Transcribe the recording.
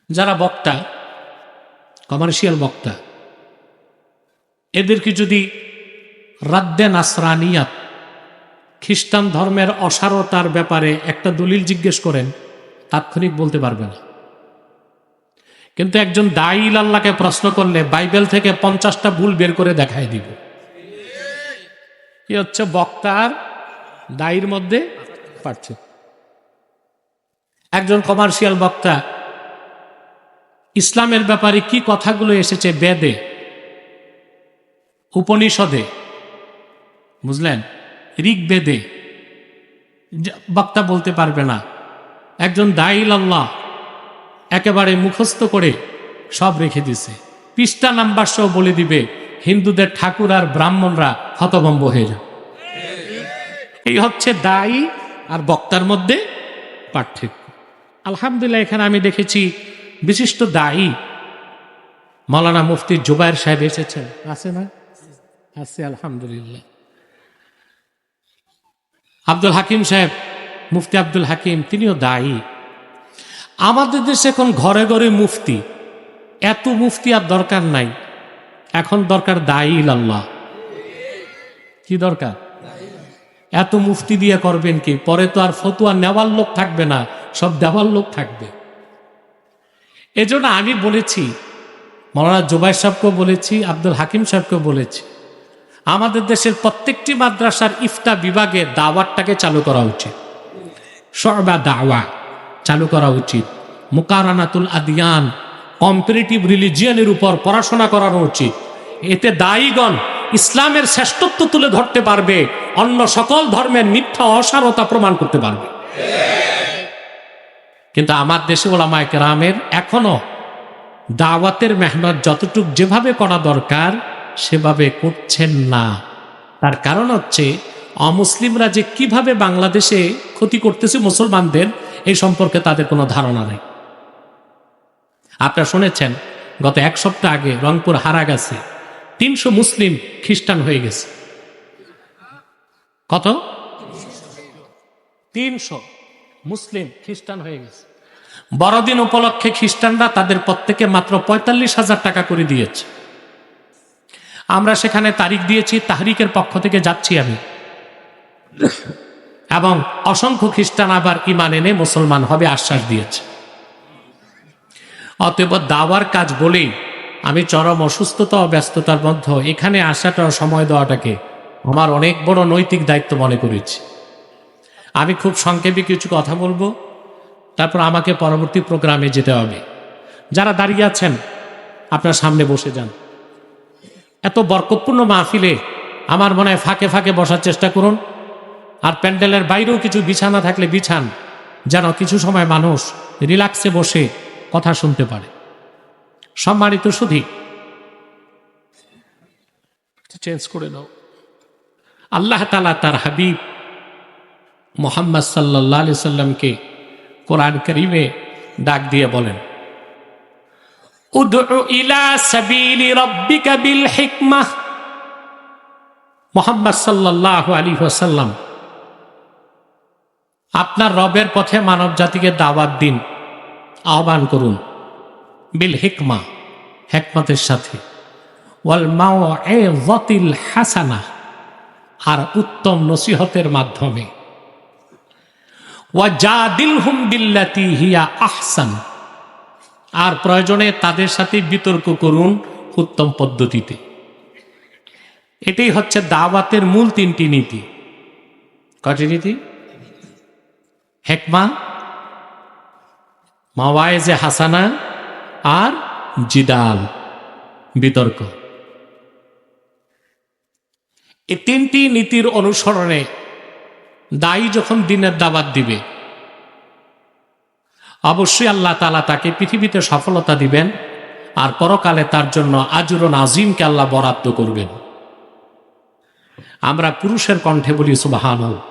যারা বক্তা, কমার্শিয়াল বক্তা, এদেরকে যদি রাদ্দে নাসরানিয়াত, খ্রিস্টান ধর্মের অসারতার ব্যাপারে একটা দলিল জিজ্ঞেস করেন, তাৎক্ষণিক বলতে পারবে না। কিন্তু একজন দাঈ আল্লাহকে প্রশ্ন করলে বাইবেল থেকে 50টা ভুল বের করে দেখায় দিব। কি হচ্ছে বক্তার দায়ীর মধ্যে পার্থক্য। একজন কমার্শিয়াল বক্তা ইসলামের ব্যাপারে কি কথাগুলো এসেছে বেদে, উপনিষদে, বুঝলেন, ঋগ্বেদে, বক্তা বলতে পারবে না। একজন দাঈ আল্লাহ একেবারে মুখস্থ করে সব রেখে দিছে, পৃষ্ঠা নাম্বার সহ বলে দিবে, হিন্দুদের ঠাকুর আর ব্রাহ্মণরা হতভম্ব হয়ে যাবে। এই হচ্ছে দায়ী আর বক্তার মধ্যে পার্থক্য। আলহামদুলিল্লাহ, এখানে আমি দেখেছি বিশিষ্ট দায়ী মাওলানা মুফতি জুবায়ের সাহেব এসেছেন, আছে না? আছে, আলহামদুলিল্লাহ। আব্দুল হাকিম সাহেব, মুফতি আব্দুল হাকিম, তিনিও দায়ী। আমাদের দেশে এখন ঘরে ঘরে মুফতি, এত মুফতি আর দরকার নাই, এখন দরকার দায়ী আল্লাহ। কি দরকার? এত মুফতি দিয়ে করবেন কি? পরে তো আর ফতুয়া নেওয়ার লোক থাকবে না, সব দেওয়ার লোক থাকবে। এজন্য আমি বলেছি, মাওলানা জুবায়ের সাহেবকেও বলেছি, আব্দুল হাকিম সাহেবকেও বলেছি, আমাদের দেশের প্রত্যেকটি মাদ্রাসার ইফতা বিভাগে দাওয়াতটাকে চালু করা উচিত, শরবা দাওয়া চালু করা উচিত। মুকারানাতুল আদিয়ান, কম্পারেটিভ রিলিজিয়নের উপর পড়াশোনা করানো উচিত। এতে দায়ীগণ ইসলামের শ্রেষ্ঠত্ব তুলে ধরতে পারবে, অন্য সকল ধর্মের মিথ্যা অসারতা প্রমাণ করতে পারবে। কিন্তু আমার দেশে ওলামায়ে কেরামের এখনো দাওয়াতের মেহনত যতটুক যেভাবে করা দরকার সেভাবে করছেন না। তার কারণ হচ্ছে অমুসলিমরা যে কিভাবে বাংলাদেশে ক্ষতি করতেছে মুসলমানদের, এই সম্পর্কে তাদের কোনো ধারণা নেই। আপনারা শুনেছেন গত এক সপ্তাহ আগে রংপুর হারাগাছে 300 মুসলিম খ্রিস্টান হয়ে গেছে। কত? 300 মুসলিম খ্রিস্টান হয়ে গেছে। বড়দিন উপলক্ষে খ্রিস্টানরা তাদের প্রত্যেকে মাত্র 45,000 টাকা করে দিয়েছে। আমরা সেখানে তারিখ দিয়েছি, তাহরিকের পক্ষ থেকে যাচ্ছি আমি, এবং অসংখ্য খ্রিস্টান আবার ঈমান এনে মুসলমান হবে আশ্বাস দিয়েছে। অতএব দাওয়ার কাজ বলেই আমি চরম অসুস্থতা ও ব্যস্ততার মধ্যে এখানে আসাটা, সময় দেওয়াটাকে আমার অনেক বড় নৈতিক দায়িত্ব মনে করেছি। আমি খুব সংক্ষেপে কিছু কথা বলবো, তারপর আমাকে পরবর্তী প্রোগ্রামে যেতে হবে। যারা দাঁড়িয়ে আছেন আপনার সামনে বসে যান। এত বরকতপূর্ণ মাহফিলে আমার মনে হয় ফাঁকে ফাঁকে বসার চেষ্টা করুন, আর প্যান্ডেলের বাইরেও কিছু বিছানা থাকলে বিছান, যেন কিছু সময় মানুষ রিল্যাক্সে বসে কথা শুনতে পারে। সম্মানিত সুধী, চেঞ্জ করে নাও। আল্লাহ তাআলা তার হাবিব মুহাম্মদ সাল্লাল্লাহু আলাইহি সাল্লামকে কোরআন কারীমে ডাক দিয়ে বলেন, উদউ ইলা সাবিলি রাব্বিকা বিল হিকমাহ। মুহাম্মদ সাল্লাল্লাহু আলাইহি ওয়াসাল্লাম, আপনার রবের পথে মানব জাতিকে দাওয়াত দিন, আহ্বান করুন, বিল হিকমা, হিকমতের সাথে, ওয়াল মাউইযাতিল হাসানাহ, আর উত্তম নসিহতের মাধ্যমে, ওয়াজাদিলহুম বিল্লাতী হিয়া আহসান, আর প্রয়োজনে তাদের সাথে বিতর্ক করুন উত্তম পদ্ধতিতে। এটাই হচ্ছে দাওয়াতের মূল 3টি নীতি। কয়টি নীতি? হিকমা, মাওয়াইজে হাসানা, আর জিদাল, বিতর্ক। এই 3টি নীতির অনুসরণে দায়ী যখন দ্বীনের দাওয়াত দিবে, অবশ্যই আল্লাহ তাআলা তাকে পৃথিবীতে সফলতা দিবেন, আর পরকালে তার জন্য আজরুন আজিমকে আল্লাহ বরাদ্দ করবেন। আমরা পুরুষের কণ্ঠে বলি সুবহানাল্লাহ।